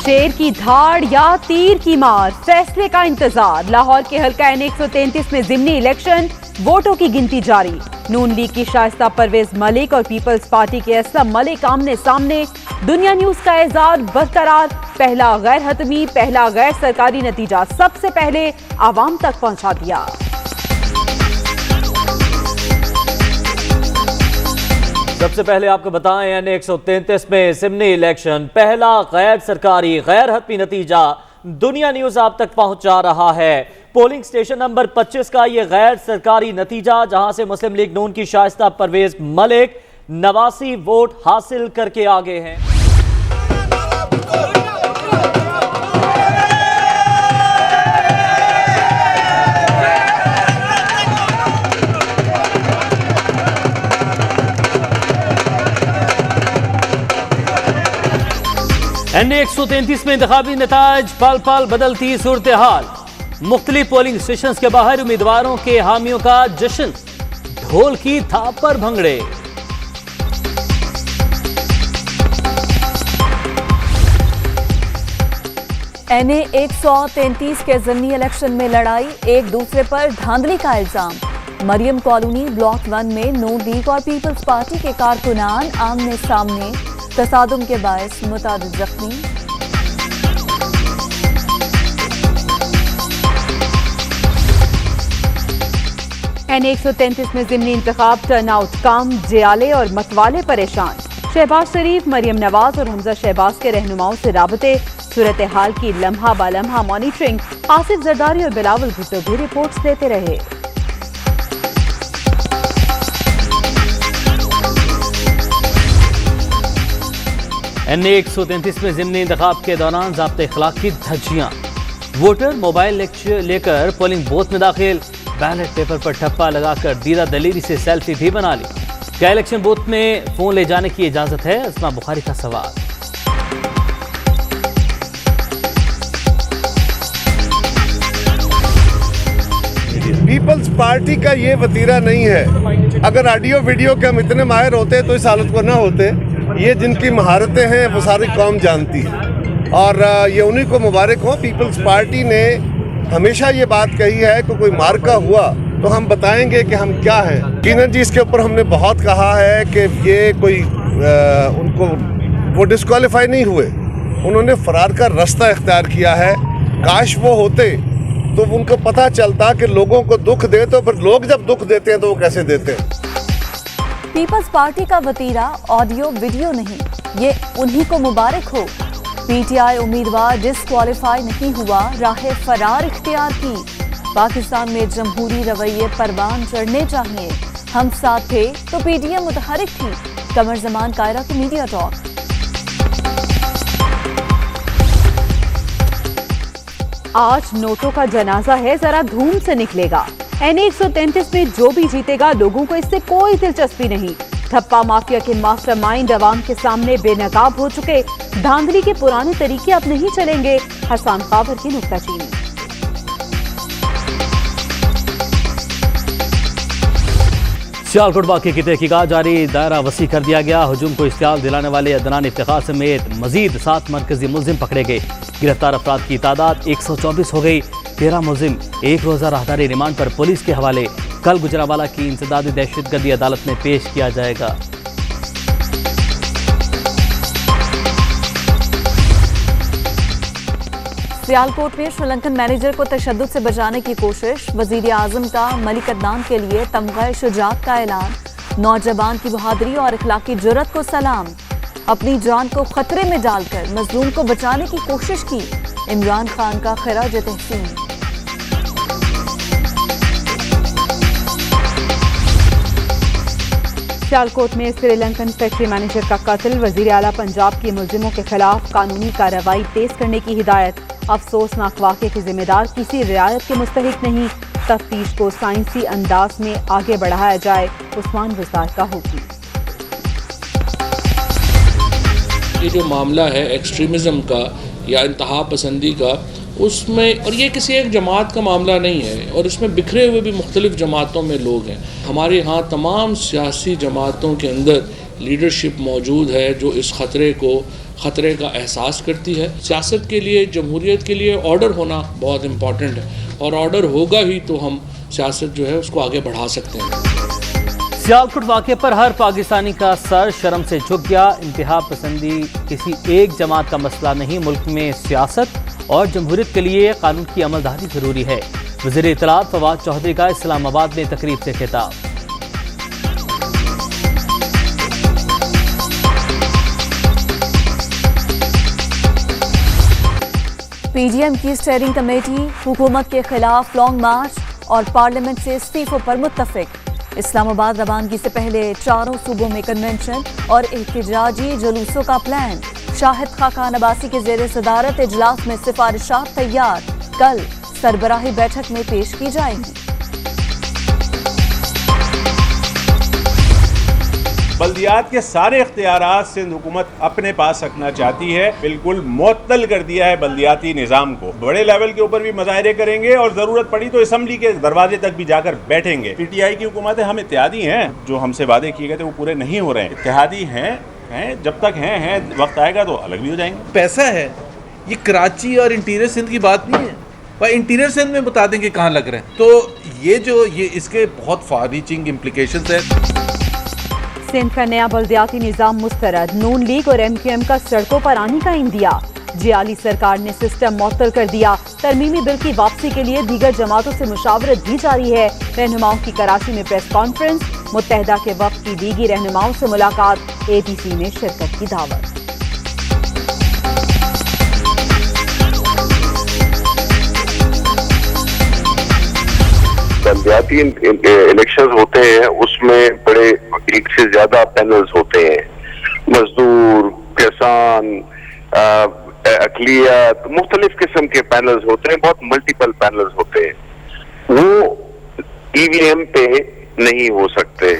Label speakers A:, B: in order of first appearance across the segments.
A: شیر کی دھاڑ یا تیر کی مار، فیصلے کا انتظار۔ لاہور کے حلقہ N133 میں ضمنی الیکشن، ووٹوں کی گنتی جاری۔ نون لیگ کی شائستہ پرویز ملک اور پیپلز پارٹی کے اسلم ملک آمنے سامنے۔ دنیا نیوز کا اعزاز برقرار، پہلا غیر حتمی، پہلا غیر سرکاری نتیجہ سب سے پہلے عوام تک پہنچا دیا۔
B: سب سے پہلے آپ کو بتائیں N133 میں ضمنی الیکشن، پہلا غیر سرکاری غیر حتمی نتیجہ دنیا نیوز آپ تک پہنچا رہا ہے۔ پولنگ سٹیشن نمبر 25 کا یہ غیر سرکاری نتیجہ، جہاں سے مسلم لیگ نون کی شائستہ پرویز ملک 89 ووٹ حاصل کر کے آگے ہیں۔ N133 میں انتخابی نتائج، پل پل بدلتی صورتحال۔ مختلف پولنگ سٹیشنز کے باہر امیدواروں کے حامیوں کا جشن، ڈھول کی تھاپ پر بھنگڑے۔
C: N133 کے ضمنی الیکشن میں لڑائی، ایک دوسرے پر دھاندلی کا الزام۔ مریم کالونی بلاک 1 میں نون لیگ اور پیپلز پارٹی کے کارکنان آمنے سامنے، تصادم کے باعث متعدد زخمی۔
A: N133 میں ضمنی انتخاب، ٹرن آؤٹ کم، جیالے اور متوالے پریشان۔ شہباز شریف، مریم نواز اور حمزہ شہباز کے رہنماؤں سے رابطے، صورتحال کی لمحہ با لمحہ مانیٹرنگ۔ آصف زرداری اور بلاول بھٹو بھی رپورٹس دیتے رہے۔
B: N133 میں ضمنی انتخاب کے دوران ضابطۂ اخلاق کی دھجیاں، ووٹر موبائل لے کر پولنگ بوتھ میں داخل، بیلٹ پیپر پر ٹھپا لگا کر دیدہ دلیری سے سیلفی بھی بنا لی۔ کیا الیکشن بوتھ میں فون لے جانے کی اجازت ہے؟ اسما بخاری کا سوال۔
D: پیپلز پارٹی کا یہ وتیرہ نہیں ہے۔ اگر آڈیو ویڈیو کے ہم اتنے ماہر ہوتے تو اس حالت کو نہ ہوتے۔ یہ جن کی مہارتیں ہیں وہ ساری قوم جانتی ہے، اور یہ انہی کو مبارک ہوں۔ پیپلز پارٹی نے ہمیشہ یہ بات کہی ہے کہ کوئی مارکا ہوا تو ہم بتائیں گے کہ ہم کیا ہیں۔ یقیناً جی اس کے اوپر ہم نے بہت کہا ہے کہ یہ کوئی ان کو وہ ڈسکوالیفائی نہیں ہوئے، انہوں نے فرار کا راستہ اختیار کیا ہے۔ کاش وہ ہوتے تو ان کو پتہ چلتا کہ لوگوں کو دکھ دے تو پھر لوگ جب دکھ دیتے ہیں تو وہ کیسے دیتے ہیں۔
C: پیپلز پارٹی کا وتیرہ آڈیو ویڈیو نہیں، یہ انہی کو مبارک ہو۔ پی ٹی آئی امیدوار ڈسکوالیفائی نہیں ہوا، راہ فرار اختیار کی۔ پاکستان میں جمہوری رویے پروان چڑھنے چاہیے، ہم ساتھ تھے تو پی ڈی ایم متحرک تھی۔ قمر زمان قاہرہ کی میڈیا ٹاک۔
A: آج نوٹوں کا جنازہ ہے، ذرا دھوم سے نکلے گا۔ N133 میں جو بھی جیتے گا لوگوں کو اس سے کوئی دلچسپی نہیں۔ ٹھپا مافیا کے ماسٹر مائنڈ عوام کے سامنے بے نقاب ہو چکے، دھاندلی کے پرانے طریقے اب نہیں چلیں گے۔ حسان خاور کی نکتہ چینی۔
B: سیالکوٹ واقعے کی تحقیقات جاری، دائرہ وسیع کر دیا گیا۔ ہجوم کو اشتعال دلانے والے عدنان افتخار سمیت مزید 7 مرکزی ملزم پکڑے گئے۔ گرفتار افراد کی تعداد 124 ہو گئی۔ 13 ملزم ایک روزہ راہداری ریمانڈ پر پولیس کے حوالے۔ کل گجرانوالہ کی انسدادی دہشت گردی عدالت میں پیش کیا جائے گا۔
C: سیالکوٹ میں شری لنکن مینیجر کو تشدد سے بچانے کی کوشش، وزیر اعظم کا ملک عدنان کے لیے تمغہ شجاعت کا اعلان۔ نوجوان کی بہادری اور اخلاقی جرأت کو سلام، اپنی جان کو خطرے میں ڈال کر مظلوم کو بچانے کی کوشش کی۔ عمران خان کا خراج تحسین۔
A: سیالکوٹ میں سری لنکن فیکٹری مینیجر کا قتل، وزیر اعلیٰ پنجاب کی ملزموں کے خلاف قانونی کارروائی تیز کرنے کی ہدایت۔ افسوسناک واقعے کے ذمہ دار کسی رعایت کے مستحق نہیں، تفتیش کو سائنسی انداز میں آگے بڑھایا جائے، عثمان وزار کا حکم۔
E: یہ جو معاملہ ہے ایکسٹریمزم کا یا انتہا پسندی کا، اس میں، اور یہ کسی ایک جماعت کا معاملہ نہیں ہے، اور اس میں بکھرے ہوئے بھی مختلف جماعتوں میں لوگ ہیں۔ ہمارے ہاں تمام سیاسی جماعتوں کے اندر لیڈرشپ موجود ہے جو اس خطرے کا احساس کرتی ہے. سیاست کے لیے، جمہوریت کے لیے آرڈر ہونا بہت امپورٹنٹ ہے، اور آرڈر ہوگا ہی تو ہم سیاست جو ہے اس کو آگے بڑھا سکتے ہیں.
B: سیالکوٹ واقعے پر ہر پاکستانی کا سر شرم سے جھک گیا. انتہا پسندی کسی ایک جماعت کا مسئلہ نہیں، ملک میں سیاست اور جمہوریت کے لیے قانون کی عملداری ضروری ہے. وزیر اطلاعات فواد چودھری کا اسلام آباد میں تقریب سے خطاب.
C: پی ڈی ایم کی اسٹیئرنگ کمیٹی حکومت کے خلاف لانگ مارچ اور پارلیمنٹ سے استعفوں پر متفق. اسلام آباد روانگی سے پہلے چاروں صوبوں میں کنونشن اور احتجاجی جلوسوں کا پلان. شاہد خاقان عباسی کے زیر صدارت اجلاس میں سفارشات تیار، کل سربراہی بیٹھک میں پیش کی جائیں گی.
F: بلدیات کے سارے اختیارات سندھ حکومت اپنے پاس رکھنا چاہتی ہے. بالکل معطل کر دیا ہے بلدیاتی نظام کو. بڑے لیول کے اوپر بھی مظاہرے کریں گے اور ضرورت پڑی تو اسمبلی کے دروازے تک بھی جا کر بیٹھیں گے. پی ٹی آئی کی حکومت ہے، ہم اتحادی ہیں. جو ہم سے وعدے کیے گئے تھے وہ پورے نہیں ہو رہے ہیں. اتحادی ہیں جب تک ہیں وقت آئے گا تو الگ بھی ہو جائیں گے.
G: پیسہ ہے، یہ کراچی اور انٹیریئر سندھ کی بات نہیں ہے. بھائی انٹیریئر سندھ میں بتا دیں کہ کہاں لگ رہے ہیں. تو یہ اس کے بہت فار ریچنگ امپلیکیشنز ہیں.
A: سندھ کا نیا بلدیاتی نظام مسترد، نون لیگ اور ایم کیو ایم کا سڑکوں پر آنے کا اندیا. جیالی سرکار نے سسٹم معطل کر دیا. ترمیمی بل کی واپسی کے لیے دیگر جماعتوں سے مشاورت بھی جاری ہے. رہنماؤں کی کراچی میں پریس کانفرنس. متحدہ کے وفد کی دیگی رہنماؤں سے ملاقات. اے پی سی میں شرکت کی دعوت.
H: بلدیاتی الیکشنز ہوتے ہیں، اس میں بڑے ایک سے زیادہ پینلز ہوتے ہیں. مزدور، کسان، اقلیت، مختلف قسم کے پینلز ہوتے ہیں. بہت ملٹیپل پینلز ہوتے ہیں. وہ ای وی ایم پہ نہیں ہو سکتے.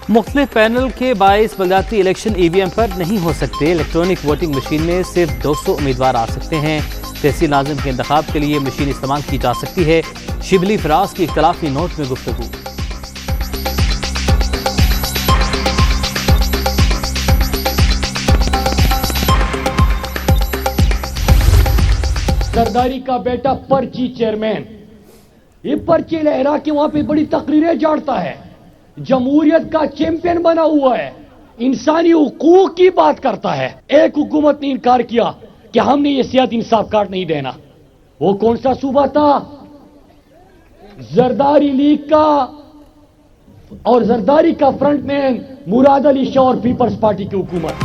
B: مختلف پینل کے باعث بلدیاتی الیکشن ای وی ایم پر نہیں ہو سکتے. الیکٹرانک ووٹنگ مشین میں صرف 200 امیدوار آ سکتے ہیں. تحصیل ناظم کے انتخاب کے لیے مشین استعمال کی جا سکتی ہے. شبلی فراز کی اختلافی نوٹ میں گفتگو.
I: زرداری کا بیٹا پرچی چیئرمین، یہ پرچی لہرا کے وہاں پہ بڑی تقریریں جاڑتا ہے. جمہوریت کا چیمپئن بنا ہوا ہے، انسانی حقوق کی بات کرتا ہے. ایک حکومت نے انکار کیا کہ ہم نے یہ صحت انصاف کارڈ نہیں دینا. وہ کون سا صوبہ تھا؟ زرداری لیگ کا اور زرداری کا فرنٹ مین مراد علی شاہ اور پیپلز پارٹی کی حکومت.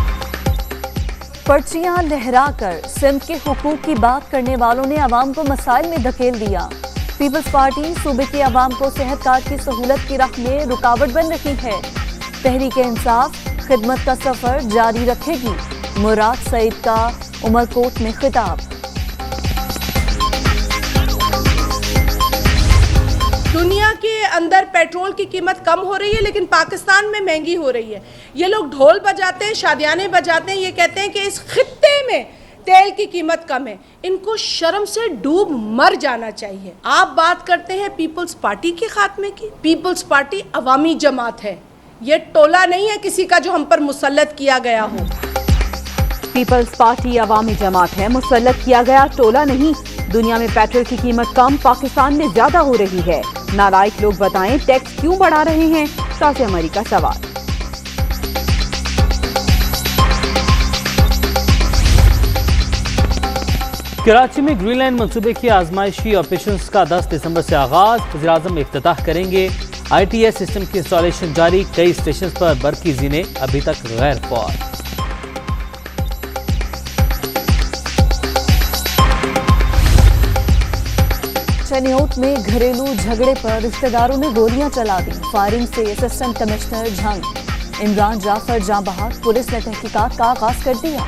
C: پرچیاں لہرا کر سندھ کے حقوق کی بات کرنے والوں نے عوام کو مسائل میں دھکیل دیا. پیپلز پارٹی صوبے کے عوام کو صحت کارڈ کی سہولت کی راہ میں رکاوٹ بن رہی ہے. تحریک انصاف خدمت کا سفر جاری رکھے گی. مراد سعید کا عمرکوٹ میں خطاب.
J: دنیا کے اندر پیٹرول کی قیمت کم ہو رہی ہے لیکن پاکستان میں مہنگی ہو رہی ہے. یہ لوگ ڈھول بجاتے ہیں، شادیانے بجاتے ہیں، یہ کہتے ہیں کہ اس خطے میں تیل کی قیمت کم ہے. ان کو شرم سے ڈوب مر جانا چاہیے. آپ بات کرتے ہیں پیپلز پارٹی کے خاتمے کی. پیپلز پارٹی عوامی جماعت ہے، یہ ٹولہ نہیں ہے کسی کا جو ہم پر مسلط کیا گیا ہو.
A: پیپلز پارٹی عوامی جماعت ہے، مسلط کیا گیا ٹولہ نہیں. دنیا میں پیٹرول کی قیمت کم، پاکستان میں زیادہ ہو رہی ہے. نالائق لوگ بتائیں ٹیکس کیوں بڑھا رہے ہیں؟ شاہ عمری کا سوال.
B: کراچی میں گرین لینڈ منصوبے کی آزمائشی آپریشنز کا 10 دسمبر سے آغاز. وزیراعظم افتتاح کریں گے. آئی ٹی ایس سسٹم کی انسٹالیشن جاری. کئی اسٹیشنز پر برقی زینے ابھی تک غیر فعال.
C: چنیوٹ میں گھریلو جھگڑے پر رشتہ داروں نے گولیاں چلا دی. فائرنگ سے اسسٹنٹ کمشنر جھنگ عمران جعفر جاں بحق. پولیس نے تحقیقات کا آغاز کر دیا.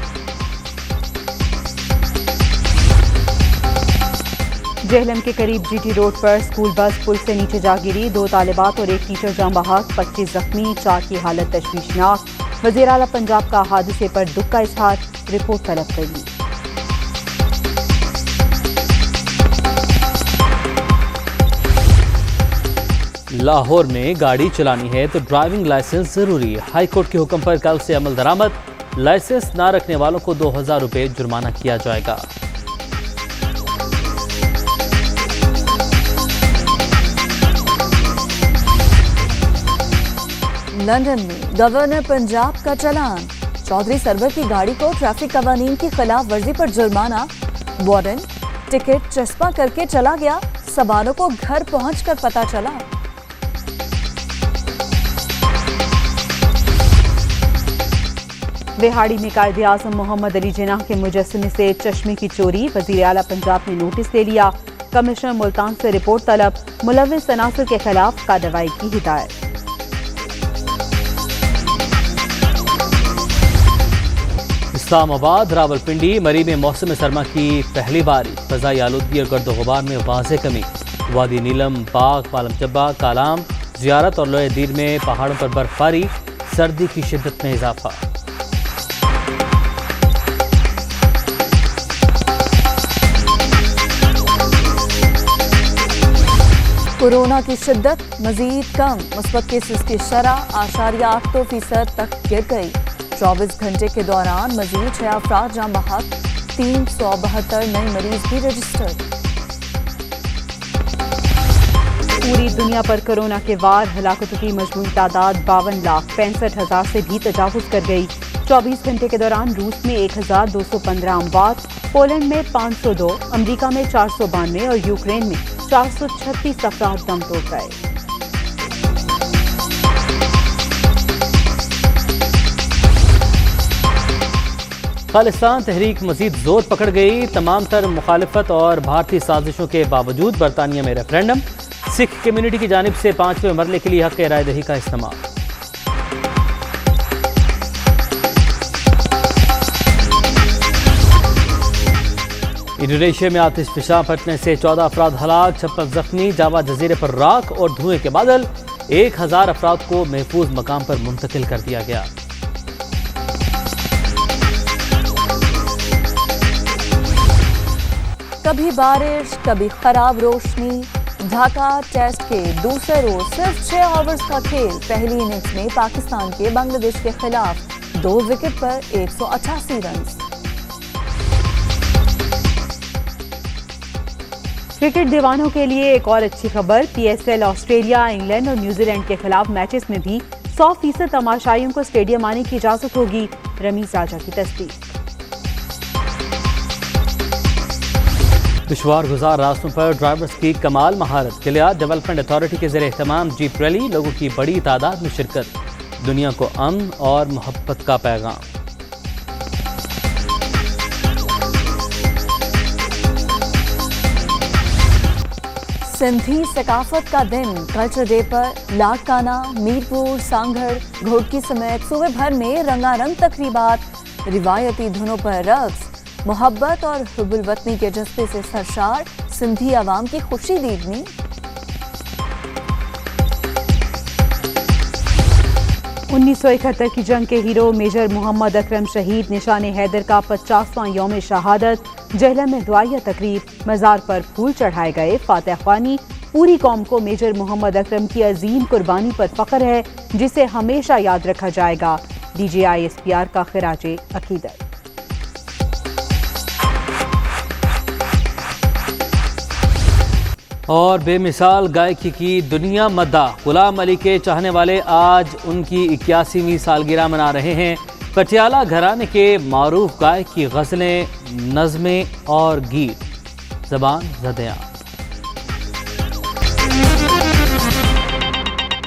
A: جہلم کے قریب جی ٹی روڈ پر اسکول بس پل سے نیچے جا گری. 2 طالبات اور 1 ٹیچر جاں بحق، 25 زخمی، 4 کی حالت تشویشناک. وزیر اعلیٰ پنجاب کا حادثے پر دکھ کا اظہار. رپورٹ طلب کر لی.
B: لاہور میں گاڑی چلانی ہے تو ڈرائیونگ لائسنس ضروری. ہائی کورٹ کے حکم پر کل سے عمل درآمد. لائسنس نہ رکھنے والوں کو 2000 روپے جرمانہ کیا جائے گا.
C: لندن میں گورنر پنجاب کا چلان. چودھری سرور کی گاڑی کو ٹریفک قوانین کی خلاف ورزی پر جرمانہ. وارنٹ ٹکٹ چسپاں کر کے چلا گیا. سواروں کو گھر پہنچ کر پتہ چلا.
A: وہاڑی میں قائد اعظم محمد علی جناح کے مجسمے سے چشمے کی چوری. وزیر اعلیٰ پنجاب نے نوٹس لے لیا. کمشنر ملتان سے رپورٹ طلب. ملوث عناصر کے خلاف کارروائی کی ہدایت.
B: اسلام آباد راولپنڈی مری میں موسم سرما کی پہلی باری. فضائی آلودگی اور گرد و غبار میں واضح کمی. وادی نیلم، باغ، پالم چبا، کالام، زیارت اور لوئے دیر میں پہاڑوں پر برف باری. سردی کی شدت میں اضافہ.
C: کورونا کی شدت مزید کم. مثبت کیسز کی شرح 8.8% تک گر گئی. 24 گھنٹے کے دوران مزید 6 افراد جاں بحق. 372 نئے مریض بھی رجسٹرڈ.
A: پوری دنیا پر کورونا کے وار. ہلاکتوں کی مجموعی تعداد 52,65,000 سے بھی تجاوز کر گئی. 24 گھنٹے کے دوران روس میں 1215 اموات، پولینڈ میں 502، امریکہ میں 492 اور یوکرین میں 436 افراد دم توڑ گئے.
B: خالصان تحریک مزید زور پکڑ گئی. تمام تر مخالفت اور بھارتی سازشوں کے باوجود برطانیہ میں ریفرینڈم. سکھ کمیونٹی کی جانب سے 5ویں مرحلے کے لیے حق رائے دہی کا استعمال. انڈونیشیا میں آتش فشاں پھٹنے سے 14 افراد ہلاک، 56 زخمی. جاوا جزیرے پر راکھ اور دھوئیں کے بادل. 1000 افراد کو محفوظ مقام پر منتقل کر دیا گیا.
C: کبھی بارش، کبھی خراب روشنی. ڈھاکہ ٹیسٹ کے دوسرے روز صرف 6 اوورز کا کھیل. پہلی اننگز میں پاکستان کے بنگلہ دیش کے خلاف 2 وکٹ پر 188 رنز.
A: کرکٹ دیوانوں کے لیے ایک اور اچھی خبر. PSL آسٹریلیا، انگلینڈ اور نیوزی لینڈ کے خلاف میچز میں بھی 100% تماشائیوں کو اسٹیڈیم آنے کی اجازت ہوگی. رمیز راجہ کی تصدیق.
B: دشوار گزار راستوں پر ڈرائیورز کی کمال مہارت. گلیاد ڈیولپمنٹ اتھارٹی کے زیر اہتمام جیپ ریلی. لوگوں کی بڑی تعداد میں شرکت. دنیا کو امن اور محبت کا پیغام.
C: سندھی ثقافت کا دن. کلچر ڈے پر لاڑکانہ، میرپور، سانگھڑ، گھوٹکی سمیت صوبے بھر میں رنگا رنگ تقریبات. روایتی دھنوں پر رقص. محبت اور حب الوطنی کے جذبے سے سرشار سندھی عوام کی خوشی دیدنی.
A: انیس 1971 کی جنگ کے ہیرو میجر محمد اکرم شہید. نشان حیدر کا 50واں یوم شہادت. جہلم میں دعائیہ تقریب. مزار پر پھول چڑھائے گئے. فاتح خوانی. پوری قوم کو میجر محمد اکرم کی عظیم قربانی پر فخر ہے جسے ہمیشہ یاد رکھا جائے گا. DGISPR کا خراج عقیدت.
B: اور بے مثال گائکی کی دنیا مداح. غلام علی کے چاہنے والے آج ان کی 81ویں سالگرہ منا رہے ہیں. پٹیالہ گھرانے کے معروف گائک کی غزلیں، نظمیں اور گیت زبان زدیاں.